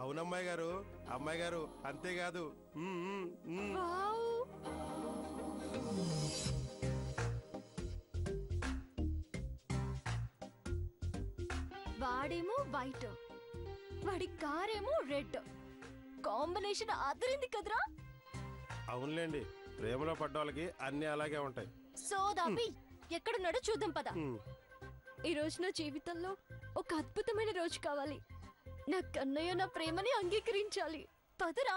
అవునమ్మాయి గారు, అమ్మాయి గారు అంతేకాదు. వాడేమో వైట్, వాడి కారేమో రెడ్, కాంబినేషన్ అదిరింది కదరా. అవునులేండి, ప్రేమలో పడ్డ వాళ్ళకి అన్ని అలాగే ఉంటాయి. సోదాపి ఎక్కడున్నాడో చూద్దాం పద. ఈ రోజు నా జీవితంలో ఒక అద్భుతమైన రోజు కావాలి. నా కన్నయ్య నా ప్రేమని అంగీకరించాలి. పదరా.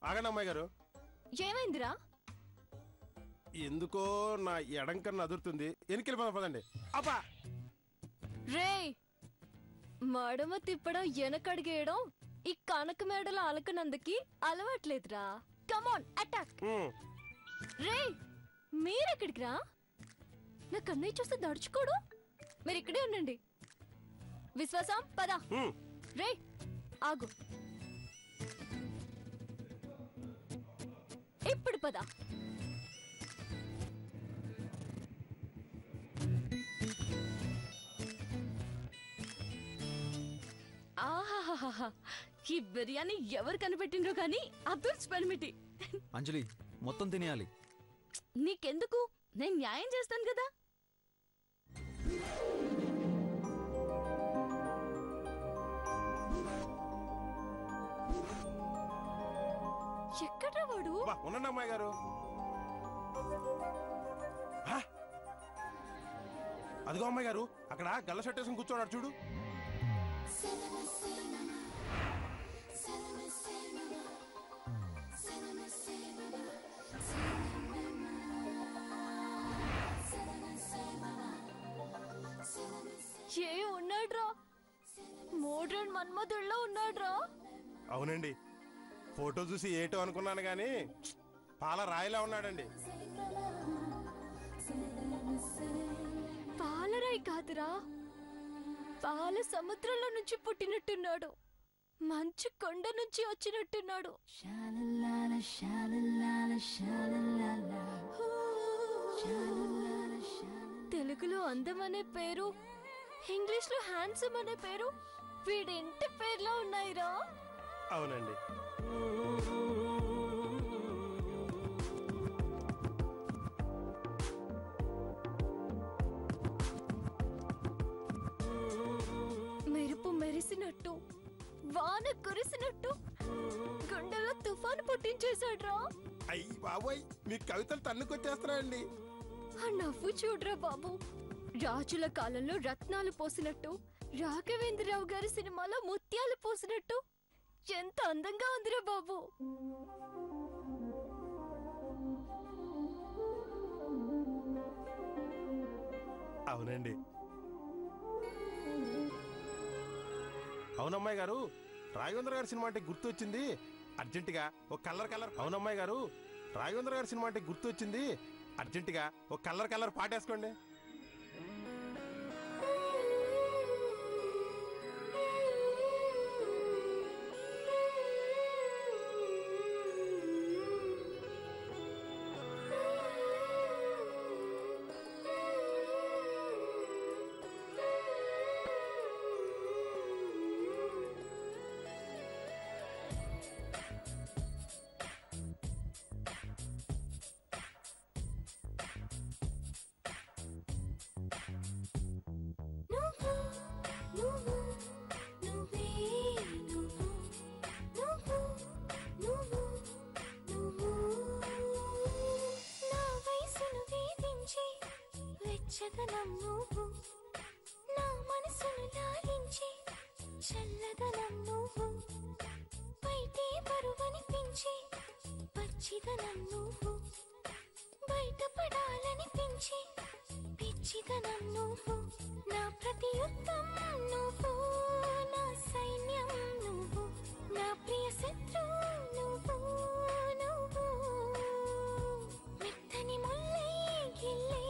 ఆగండి అమ్మాయి గారు. ఏమైందిరా? ఎందుకో నా ఎడం కన్నా అదురుతుంది. ఎనికెళ్ళి పదండి. అబ్బా రే, మడమ తిప్పడం వెనకడిగేయడం ఈ కనక మేడల అలకనందుకి అలవాట్లేదురా. కమాన్ అటాక్. రే మీరెక్కడికి రా? నా కన్నయ్య చూస్తే దడుచుకోడు. మీరు ఇక్కడే ఉండండి. విశ్వాసం పద. రే ఆగు, ఇప్పుడు పద. ఆహాహాహా, ఈ బిర్యానీ ఎవరు కనిపెట్టిండ్రో కానీ అబ్దుల్ స్పెల్మిటి. అంజలి మొత్తం తినేయాలి. నీకెందుకు, నేను న్యాయం చేస్తాను కదా. ఎక్కడ్రా వాడు? ఉండండి అమ్మాయి గారు. అదిగో అమ్మాయి గారు, అక్కడ గల్ల షర్ట్ వేసుకుని కూర్చోన్నాడు చూడు. ఏ ఉన్నాడ్రా, మోడ్రన్ మన్మధుల్లో ఉన్నాడ్రా. అవునండి, ఫోటో చూసి ఏటో అనుకున్నాను గాని పాల రాయిలా ఉన్నాడండి. పాలరాయి కాదురా, పాల సముద్రంలో నుంచి పుట్టినట్టున్నాడు. మంచు కొండ నుంచి వచ్చినట్టున్నాడు. తెలుగులో అందం అనే పేరు, ఇంగ్లీష్ లో హ్యాండ్సమ్ అనే పేరు వీడింటి పేర్లో ఉన్నాయిరా. అవునండి. మెరుపు మెరిసినట్టు, వాన కురిసినట్టు గుండెల్లో తుఫాను పుట్టించేశాడ్రా. అయ్యి బాబోయ్, మీ కవితలు తన్నుకొచ్చేస్తున్నాయండి. ఆ నవ్వు చూడరా బాబు, రాజుల కాలంలో రత్నాలు పోసినట్టు, రాఘవేంద్రరావు గారి సినిమాలో ముత్యాలు పోసినట్టు ఎంత అందంగా ఉందిరా బాబు. అవునండి. అవునమ్మాయి గారు, రాఘవేంద్ర గారి సినిమా అంటే గుర్తు వచ్చింది అర్జెంటుగా ఒక కలర్. అవునమ్మాయి గారు, రాఘవేంద్ర గారి సినిమా అంటే గుర్తు వచ్చింది అర్జెంటుగా ఒక కలర్ పాటేసుకోండి. నా ప్రతి యుద్ధం నువ్వు, నా సైన్యం నువ్వు, నా ప్రియ శత్రువు నువ్వు, నువ్వు మెత్తని ముల్లే గిల్లే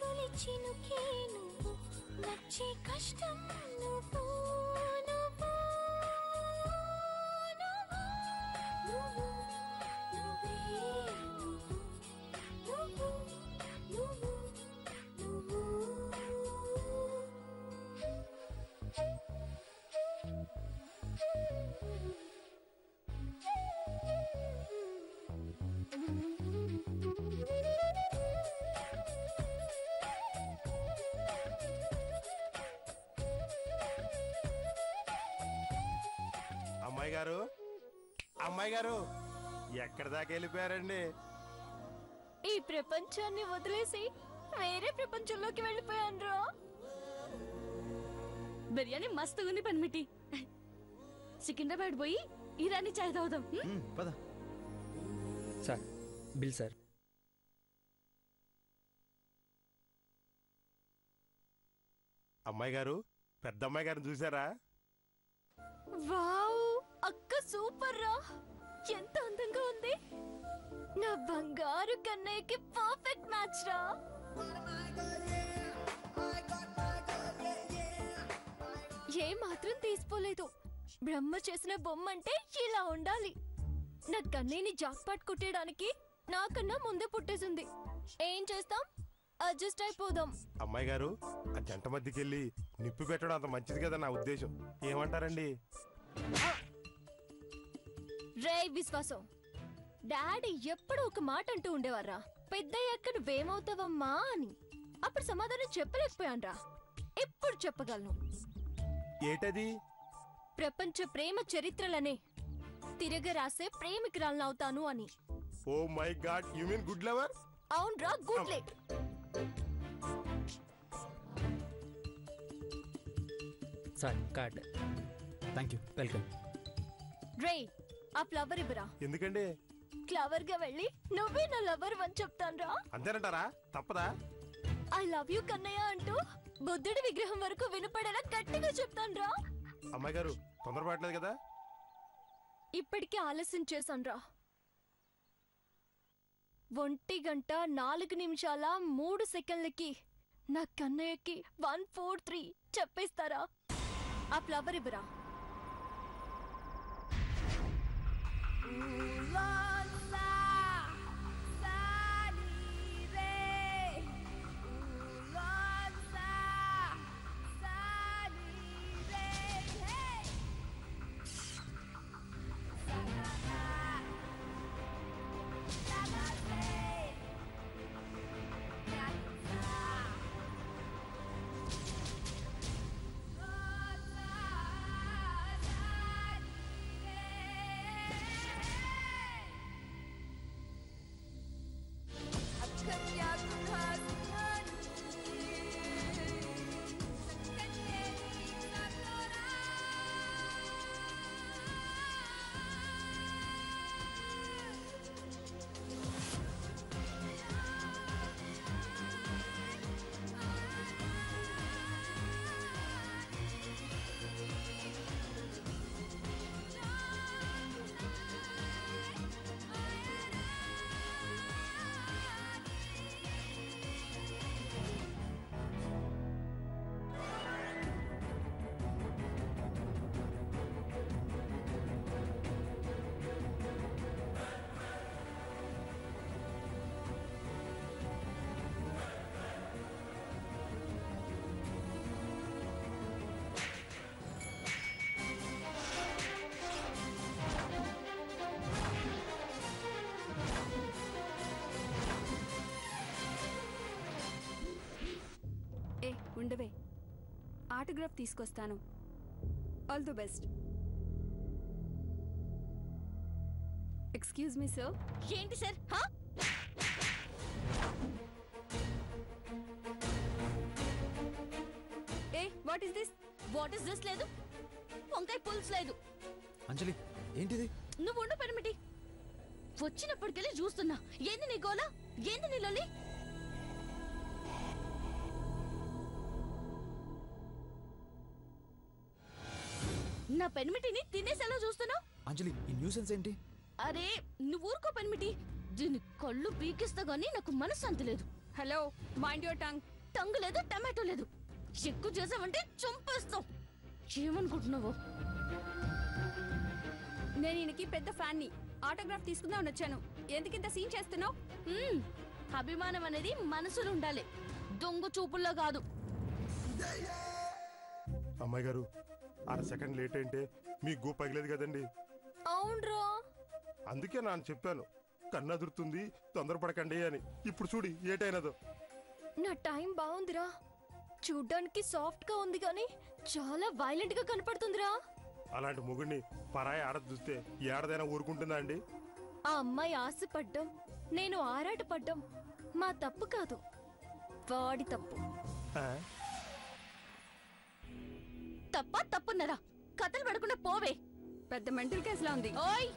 తొలి చినుకే నువ్వు, నచ్చే కష్టం నువ్వు, నువ్వు నువ్వు నువ్వే నువ్వు, నువ్వు నువ్వు అమ్మాయి గారు, అమ్మాయి గారు, ఎక్కడి దాకా వెళ్ళిపోయారండి? ఈ ప్రపంచాన్ని వదిలేసి వేరే ప్రపంచంలోకి వెళ్ళిపోయాను. బిర్యానీ మస్తుగా ఉంది పనిమిటి. సికింద్రాబాద్ పోయి ఇరానీ చాయ్ తాగుదాం. పద. Sir bill sir. అమ్మాయి గారు, పెద్ద అమ్మాయి గారిని చూసారా? వావ్, అక్క సూపర్ రా, ఎంత అందంగా ఉంది. నా బంగారు కన్నయ్యకి పర్ఫెక్ట్ మ్యాచ్ రా. ఏ మాత్రం తీసిపోలేదు. బ్రహ్మ చేసిన బొమ్మ అంటే ఇలా ఉండాలి. నా కన్నయ్యని జాక్పాట్ కొట్టేయడానికి నాకన్నా ముందే పుట్టేసింది. ఏం చేస్తాం, అడ్జస్ట్ అయిపోదాం. అమ్మాయి గారు, ఆ జంట మధ్యకి వెళ్ళి నిప్పు పెట్టడం అంత మంచిది కదా నా ఉద్దేశం. ఏమంటారండి? రే విశ్వాసం, డాడీ ఎప్పుడు ఒక మాట అంటూ ఉండేవారా, పెద్దయ్యాక నువ్వేమవుతావమ్మా అని. అప్పుడు సమాధానం చెప్పలేకపోయాన్రా. ఇప్పుడు చెప్పగలను. ఏటది? ప్రపంచ ప్రేమ చరిత్రలనే తిరగ రాసే ప్రేమికురాలనవుతాను అని. Oh my God, you mean good lover? అవునరా, good late. Sir card. Thank you. Welcome. రే, ఆ ఫ్లవర్ ఇవ్వరా. ఎందుకండి? క్లవర్ గా వెళ్ళి నువ్వే నా లవర్ అని చెప్తాన్రా. అంతేనంటారా? తప్పదా? ఐ లవ్ యూ కన్నయ్య అంటూ బుద్ధుడి విగ్రహం వరకు వినపడేలా గట్టిగా చెప్తాన్రా. అమ్మాయి గారు, తొందరపడలేదు కదా? ఇప్పటికే ఆలస్యం చేశాన్రా. 1:04:03 నా కన్నయ్యకి 143 చెప్పేస్తారా? ఆ ఫ్లవర్ ఇవ్వరా. ఉండవే, ఆటోగ్రాఫ్ తీసుకొస్తాను. All the best. Excuse me sir. ఏంటి సార్? ఏ what is this? What is this లేదు, వంకాయ పులుసు లేదు. అంజలి, ఏంటిది? నువ్వు ఉండు పనిమిటి. వచ్చినప్పటికెళ్ళి చూస్తున్నా. ఏంది నీ గోల? ఏంది నీ లొల్లి? నా పెనిమిటిని తినేసేలా చూస్తున్నావు? అంజలి ఈ న్యూసెన్స్ ఏంటి? అరే నువ్వు ఊరుకో పెనిమిటి. దీని కళ్ళు పీకిస్తా గానీ నాకు మనశ్శాంతి లేదు. Hello, mind your tongue. Tongue లేదు, టమాటో లేదు. ఎక్కువ చేసావంటే చంపేస్తావు. ఏమనుకుంటున్నావు? నేను ఈయనకి పెద్ద ఫ్యాన్ని. ఆటోగ్రాఫ్ తీసుకుందామని వచ్చాను. ఎందుకింత సీన్ చేస్తున్నావు? అభిమానం అనేది మనసులో ఉండాలి, దొంగ చూపుల్లో కాదు. అమ్మాయి గారు, అర సెకండ్ లేట్ అంటే మీ గో పగిలేదు కదండి. అవునరా, అందుకే నాన్న చెప్పాను కన్ను అదురుతుంది తొందరపడకండి అని. ఇప్పుడు చూడి ఏటైనదో. నా టైం బాగుందిరా. చూడ్డానికి సాఫ్ట్ గా ఉంది కానీ చాలా వైలెంట్ గా కనపడుతుందిరా. అలాంటి మొగుడిని పరాయి ఆడ చూస్తే ఏడదైనా ఊరుకుంటుందా అండి? ఆ అమ్మాయి ఆశపడ్డం, నేను ఆరాటపడ్డం మా తప్పు కాదు, వాడి తప్పు. ఆ? తప్పున్నదా? కథలు పడకుండా పోవే. పెద్ద మెంటల్ కేసులా ఉంది. ఓయ్,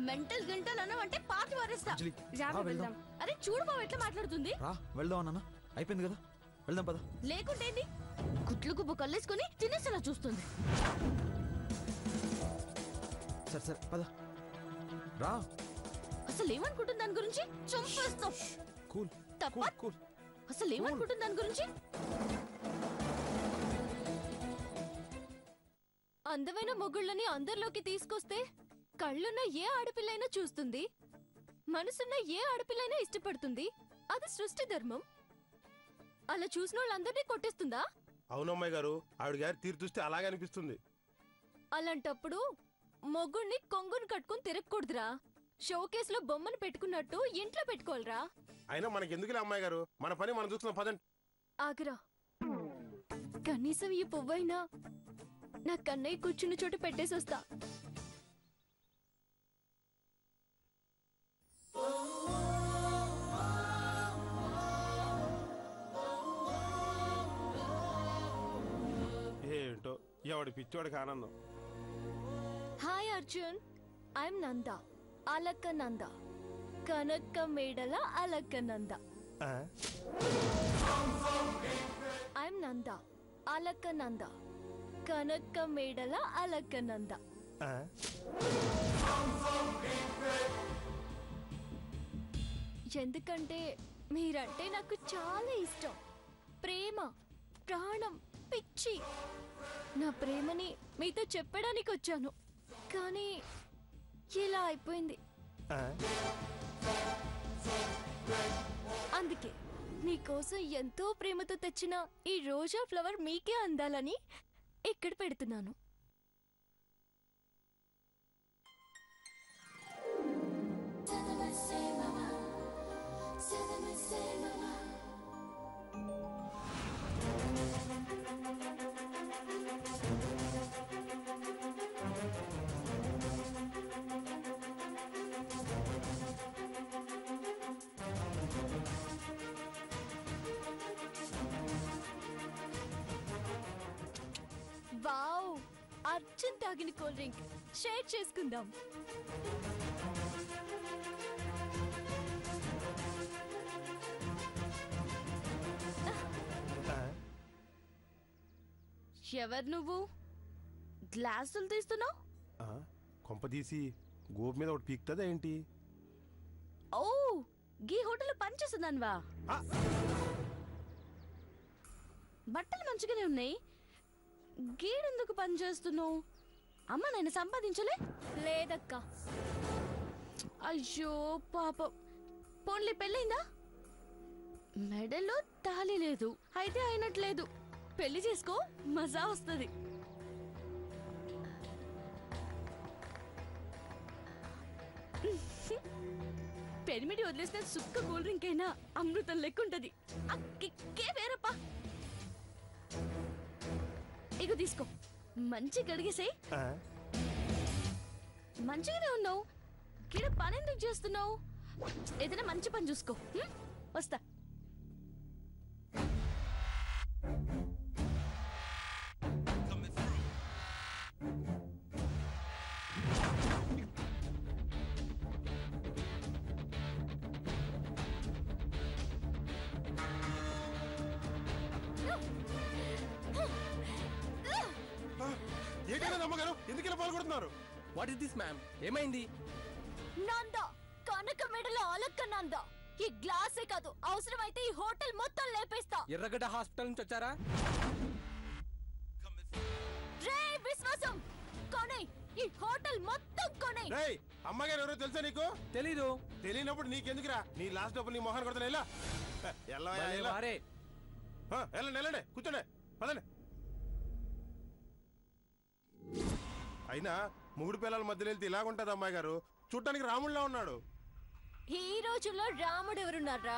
మెంటల్ గంటలు అన్నావంటే పాతి వారేస్తా. అంజలి జాగ్రత్త వెళ్దాం. వెళ్దాం. అరే చూడు బావ ఎట్లా మాట్లాడుతుంది. రా వెళ్దాం అన్న, అయిపోయింది కదా, వెళ్దాం పద. లేకుంటేంది, గుట్లు గుబ్బ కల్లేసుకుని తినేసేలా చూస్తుంది. సరే సరే పద రా. అసలు ఏమనుకుంటుంది దాని గురించి? చంపేస్తావు. కూల్ తప్ప కూల్. అసలు ఏమనుకుంటుంది దాని గురించి? అందమైన మొగుళ్ళని అందరిలోకి తీసుకొస్తే కళ్ళున్న ఏ ఆడపిల్లైనా చూస్తుంది, మనసున్న ఏ ఆడపిల్లైనా ఇష్టపడుతుంది. అది సృష్టి ధర్మం. అలా చూసిన వాళ్ళందరినీ కొట్టేస్తుందా? అవునమ్మాయి గారు, ఆవిడ గారి తీరు చూస్తే అలాగే అనిపిస్తుంది. అలాంటప్పుడు మొగుణ్ణి కొంగుని కట్టుకుని తిరగకూడదురా. షోకేస్ లో బొమ్మను పెట్టుకున్నట్టు ఇంట్లో పెట్టుకోవాలరా. అయినా మనకెందుకులే అమ్మాయి గారు, మన పని మనం చూస్తున్నాం పదండి. ఆగరా, కనీసం ఈ పువ్వైనా నా కన్నయ్య కూర్చున్న చోటు పెట్టేసి వస్తా. ఏంటో ఎవడి పిచ్చోడికి ఆనందం. హాయ్ అర్జున్, ఐఎమ్ నంద, అలక్క నంద, కనక్క మేడల అలక్క నంద. ఆ? ఐఎమ్ నంద, అలక్క నంద, కనక్క మేడల అలక్క నంద. ఆ? ఎందుకంటే మీరంటే నాకు చాలా ఇష్టం. ప్రేమ, ప్రాణం, పిచ్చి. నా ప్రేమని మీతో చెప్పడానికి వచ్చాను, కానీ ఇలా అయిపోయింది. ఆ? అందుకే నీకోసం ఎంతో ప్రేమతో తెచ్చిన ఈ రోజా ఫ్లవర్ మీకే అందాలని ఇక్కడ పెడుతున్నాను. వావ్, అర్జున్ తాగిన కూల్ డ్రింక్ షేర్ చేసుకుందాం. ఆ? ఎవరు నువ్వు? గ్లాసులు తీస్తున్నావు? ఆ? కొంపదీసి గోపు మీద ఒకటి పీక్తుందా ఏంటి? ఓ, గీ హోటల్ పనిచేస్తుందన్వా? ఆ? బట్టలు మంచిగానే ఉన్నాయి, గీడెందుకు పని చేస్తున్నావు? అమ్మ నేను సంపాదించలే? లేదక్క. అయ్యో పాపం. పోన్లీ పెళ్ళైందా? మెడలో తాళి లేదు, అయితే అయినట్లేదు. పెళ్లి చేసుకో, మజా వస్తుంది. పెరిమిడి వదిలేస్తే సుక్క కూల్ డ్రింక్ అయినా అమృతం లెక్కుంటది. ఆ కిక్కే వేరప్పా. ఇగో తీసుకో, మంచి కడిగేసేయ్. ఆ? మంచిగానే ఉన్నావు, కిడ పని ఎందుకు చేస్తున్నావు? ఏదైనా మంచి పని చూసుకో. వస్తా. ఏంటైనా అమ్మగారు ఎందుకు ఇలా పాల్గొడుతున్నారు? What is this ma'am? ఏమైంది? నంద కనక మెడలో అలక్క నంద. ఈ గ్లాసే కాదు, అవసరమైతే ఈ హోటల్ మొత్తం లేపేస్తా. ఎర్రగడ్డ హాస్పిటల్ నుంచి వచ్చారా? రే విశ్వాసం, కొనే ఈ హోటల్ మొత్తం కొనే. రేయ్, అమ్మగారు ఎవరో తెలుసా నీకు? తెలీదు. తెలియనప్పుడు నీకెందుకురా? నీ లాస్ట్ డబ్బులు నీ మొహాన్ని కొడతాను. వారే వెళ్ళండి, కూర్చోండి, పదండి. అయినా మూడు పిల్లల మధ్యలో వెళ్తే ఇలాగుంటది అమ్మాయి గారు. చూడటానికి రాముడిలా ఉన్నాడు. ఈ రోజుల్లో రాముడు ఎవరున్నారా?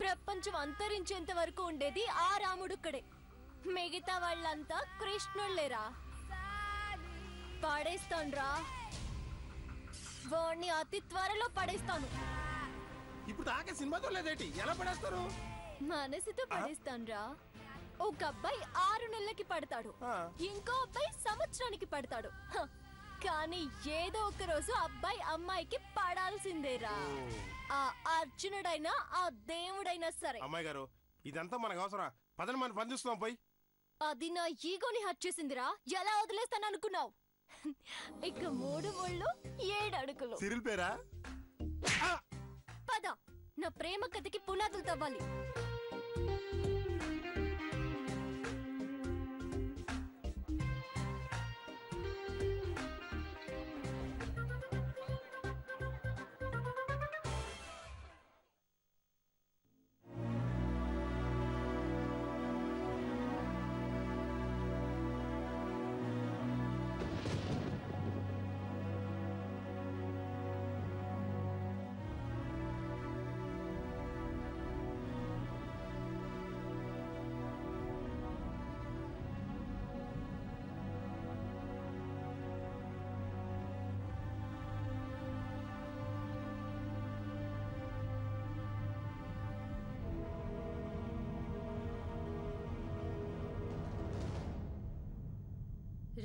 ప్రపంచం అంతరించేంత వరకు ఉండేది ఆ రాముడుక్కడే. మిగతా వాళ్ళంతా కృష్ణుళ్ళేరా. పడేస్తాన్రా, వాణ్ణి అతి త్వరలో పడేస్తాను. ఇప్పుడు దాకా సినిమా చూడలేదేంటి? ఎలా పడేస్తారు? మనసుతో పడేస్తాన్రా. ఒక అబ్బాయి 6 నెలలకి పడతాడు, ఆ. ఇంకో అబ్బాయి సంవత్సరానికి పడతాడు. కానీ ఏదో ఒక రోజు అబ్బాయి అమ్మాయికి పడాల్సిందేరా. ఆ అర్జునుడైనా ఆ దేవుడైనా సరే. అమ్మాయి గారు, ఇదంతా మనకు అవసరం. పదని మనం పని చూస్తున్నాం పోయి. అది నా ఈగోని హర్ట్ చేసిందిరా. ఎలా వదిలేస్తాను అనుకున్నావు? ఇక 3 ముళ్ళు 7 అడుగులు. సిరిల్ పేరా? పద, నా ప్రేమ కథకి పునాదులు తవ్వాలి.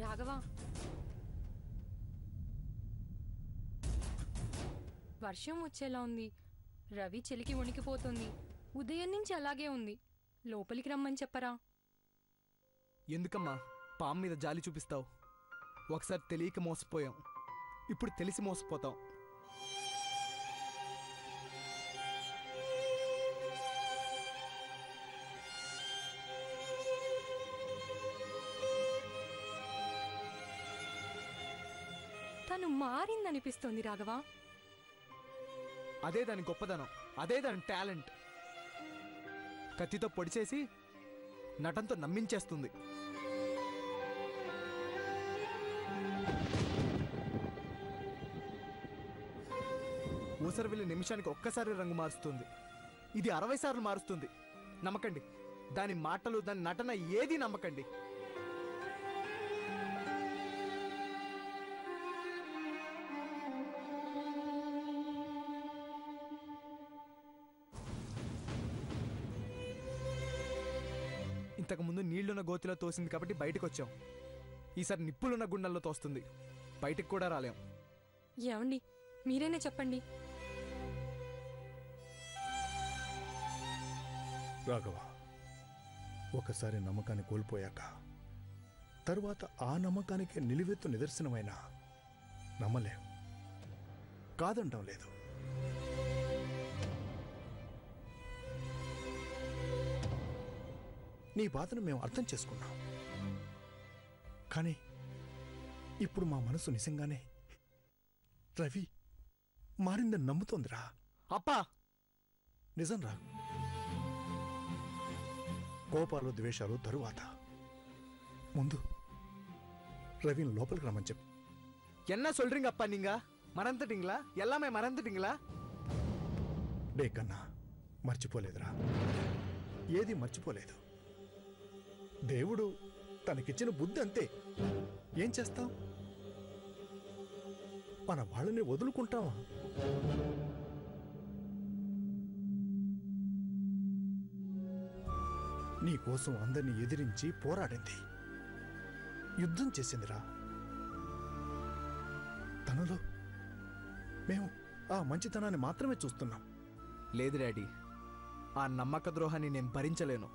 రాఘవ, వర్షం వచ్చేలా ఉంది. రవి చెలికి వణికిపోతుంది. ఉదయం నుంచి అలాగే ఉంది. లోపలికి రమ్మని చెప్పరా? ఎందుకమ్మా పాము మీద జాలి చూపిస్తావు? ఒకసారి తెలియక మోసపోయాం, ఇప్పుడు తెలిసి మోసపోతాం. తను మారిందనిపిస్తోంది రాఘవ. అదే దాని గొప్పదనం, అదే దాని టాలెంట్. కత్తితో పొడిచేసి నటంతో నమ్మించేస్తుంది. ఊసరవెల్లి నిమిషానికి ఒక్కసారి రంగు మారుస్తుంది. ఇది 60 సార్లు మారుస్తుంది. నమ్మకండి. దాని మాటలు, దాని నటన ఏది నమ్మకండి. ఇంతకుముందు నీళ్లున్న గోతిలో తోసింది కాబట్టి బయటకు వచ్చాం. ఈసారి నిప్పులున్న గుండెల్లో తోస్తుంది. బయటకు కూడా రాలేం. ఏమండి, మీరైనా చెప్పండి. రాఘవ, ఒకసారి నమ్మకాన్ని కోల్పోయాక తరువాత ఆ నమ్మకానికి నిలువెత్తు నిదర్శనమైన నమ్మలేం. కాదంటాం లేదు. నీ బాధను మేము అర్థం చేసుకున్నాం. కానీ ఇప్పుడు మా మనసు నిజంగానే రవి మారిందని నమ్ముతోందిరా. అప్పా, నిజం రా. కోపాలు ద్వేషాలు తరువాత ముందు రవిని లోపలికి రమ్మని చెప్పు. என்ன சொல்றீங்க அப்பா? நீங்க மறந்துட்டீங்களா? எல்லாமே மறந்துட்டீங்களா? డే కన్నా మర్చిపోలేదురా. ఏది మర్చిపోలేదు. దేవుడు తనకిచ్చిన బుద్ధి అంతే. ఏం చేస్తాం? మన వాళ్ళని వదులుకుంటామా? నీ కోసం అందరినీ ఎదిరించి పోరాడింది, యుద్ధం చేసిందిరా. తనలో మేము ఆ మంచితనాన్ని మాత్రమే చూస్తున్నాం. లేదు డాడీ, ఆ నమ్మక ద్రోహాన్ని నేను భరించలేను.